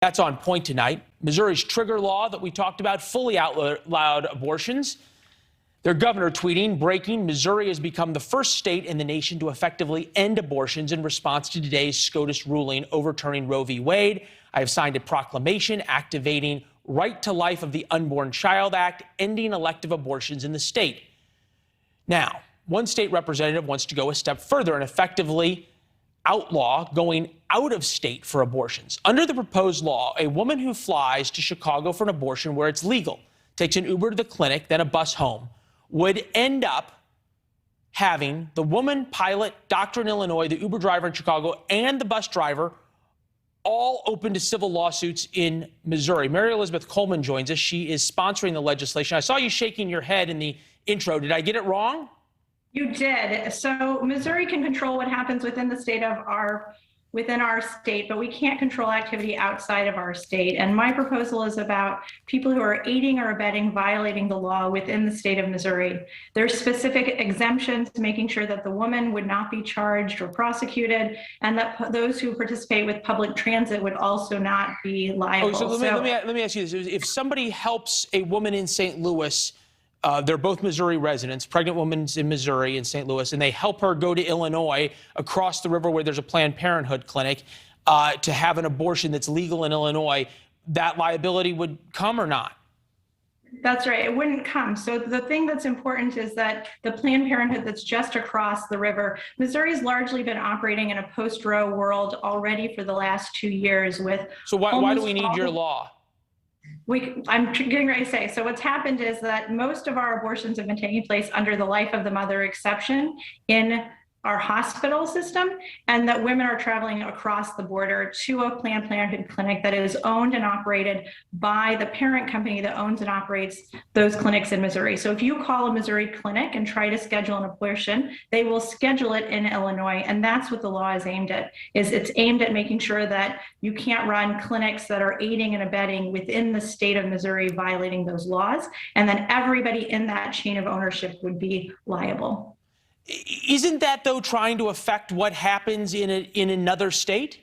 That's on point tonight. Missouri's trigger law that we talked about fully outlawed abortions. Their governor tweeting, breaking, Missouri has become the first state in the nation to effectively end abortions in response to today's SCOTUS ruling overturning Roe v. Wade. I have signed a proclamation activating Right to Life of the Unborn Child Act, ending elective abortions in the state. Now, one state representative wants to go a step further and effectively outlaw going out of state for abortions. Under the proposed law, a woman who flies to Chicago for an abortion where it's legal, takes an Uber to the clinic, then a bus home, would end up having the woman pilot, doctor in Illinois, the Uber driver in Chicago, and the bus driver all open to civil lawsuits in Missouri. Mary Elizabeth Coleman joins us. She is sponsoring the legislation. I saw you shaking your head in the intro. Did I get it wrong? You did. So Missouri can control what happens within the state of within our state, but we can't control activity outside of our state. And my proposal is about people who are aiding or abetting violating the law within the state of Missouri. There's specific exemptions to making sure that the woman would not be charged or prosecuted, and that those who participate with public transit would also not be liable. Oh, so let me ask you this. If somebody helps a woman in St. Louis, they're both Missouri residents, pregnant woman's in Missouri in St. Louis, and they help her go to Illinois across the river where there's a Planned Parenthood clinic to have an abortion that's legal in Illinois, that liability would come or not? That's right. It wouldn't come. So the thing that's important is that the Planned Parenthood that's just across the river, Missouri's largely been operating in a post-Roe world already for the last 2 years with. So why do we need your law? I'm getting ready to say, so what's happened is that most of our abortions have been taking place under the life of the mother exception in our hospital system, and that women are traveling across the border to a Planned Parenthood clinic that is owned and operated by the parent company that owns and operates those clinics in Missouri. So if you call a Missouri clinic and try to schedule an abortion, they will schedule it in Illinois, and that's what the law is aimed at. It's aimed at making sure that you can't run clinics that are aiding and abetting within the state of Missouri violating those laws, and then everybody in that chain of ownership would be liable. Isn't that, though, trying to affect what happens in another state?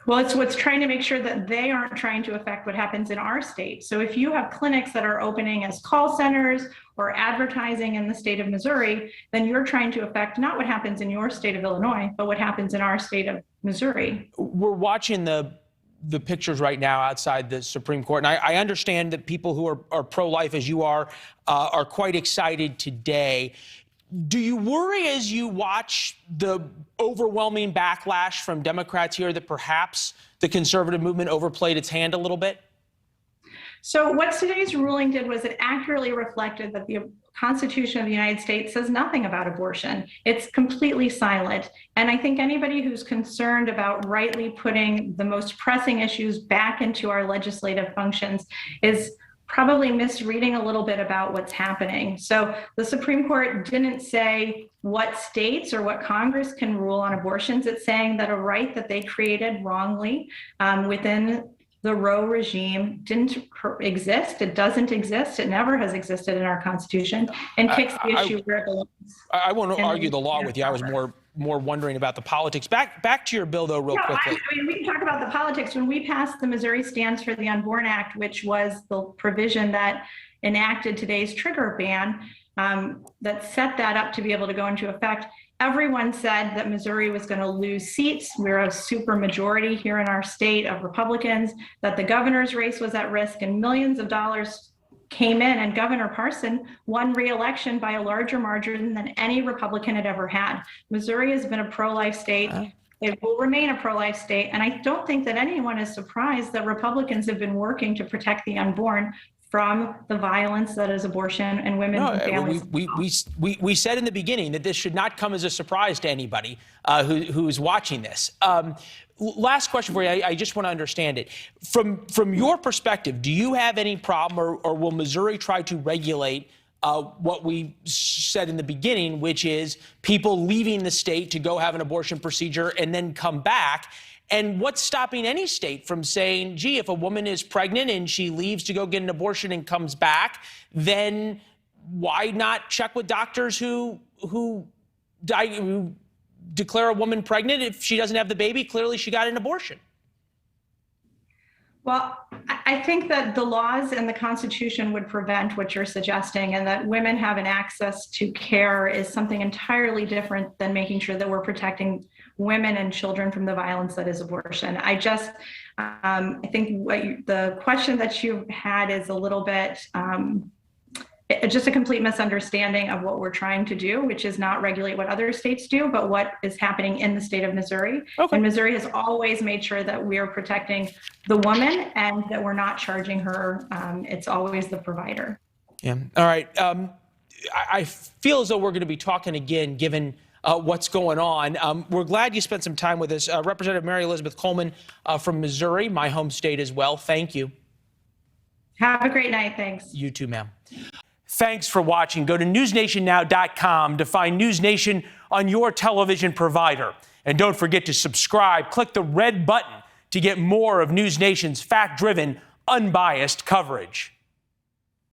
Well, it's what's trying to make sure that they aren't trying to affect what happens in our state. So if you have clinics that are opening as call centers or advertising in the state of Missouri, then you're trying to affect not what happens in your state of Illinois, but what happens in our state of Missouri. We're watching the pictures right now outside the Supreme Court, and I understand that people who are pro-life, as you are quite excited today. Do you worry as you watch the overwhelming backlash from Democrats here that perhaps the conservative movement overplayed its hand a little bit? So what today's ruling did was it accurately reflected that the Constitution of the United States says nothing about abortion. It's completely silent. And I think anybody who's concerned about rightly putting the most pressing issues back into our legislative functions is probably misreading a little bit about what's happening. So the Supreme Court didn't say what states or what Congress can rule on abortions. It's saying that a right that they created wrongly within the Roe regime didn't exist. It doesn't exist. It never has existed in our Constitution, and kicks the issue where it belongs. I won't argue the law with you. I was more wondering about the politics. Back to your bill, though, real quickly. I mean, we can talk about the politics. When we passed the Missouri Stands for the Unborn Act, which was the provision that enacted today's trigger ban, that set that up to be able to go into effect, everyone said that Missouri was going to lose seats. We're a super majority here in our state of Republicans, that the governor's race was at risk, and millions of dollars came in, and Governor Parson won re-election by a larger margin than any Republican had ever had. Missouri has been a pro-life state. It will remain a pro-life state. And I don't think that anyone is surprised that Republicans have been working to protect the unborn from the violence that is abortion and women and families. We said in the beginning that this should not come as a surprise to anybody who's watching this. Last question for you. I just want to understand it. From your perspective, do you have any problem, or will Missouri try to regulate what we said in the beginning, which is people leaving the state to go have an abortion procedure and then come back? And what's stopping any state from saying, gee, if a woman is pregnant and she leaves to go get an abortion and comes back, then why not check with doctors who declare a woman pregnant? If she doesn't have the baby, clearly she got an abortion. Well, I think that the laws and the Constitution would prevent what you're suggesting, and that women having access to care is something entirely different than making sure that we're protecting women and children from the violence that is abortion. I think the question that you had is a little bit just a complete misunderstanding of what we're trying to do, which is not regulate what other states do, but what is happening in the state of Missouri. Okay. And Missouri has always made sure that we are protecting the woman and that we're not charging her. It's always the provider. Yeah. All right. I feel as though we're going to be talking again, given what's going on. We're glad you spent some time with us. Representative Mary Elizabeth Coleman from Missouri, my home state as well. Thank you. Have a great night. Thanks. You too, ma'am. Thanks for watching. Go to newsnationnow.com to find News Nation on your television provider. And don't forget to subscribe. Click the red button to get more of News Nation's fact-driven, unbiased coverage.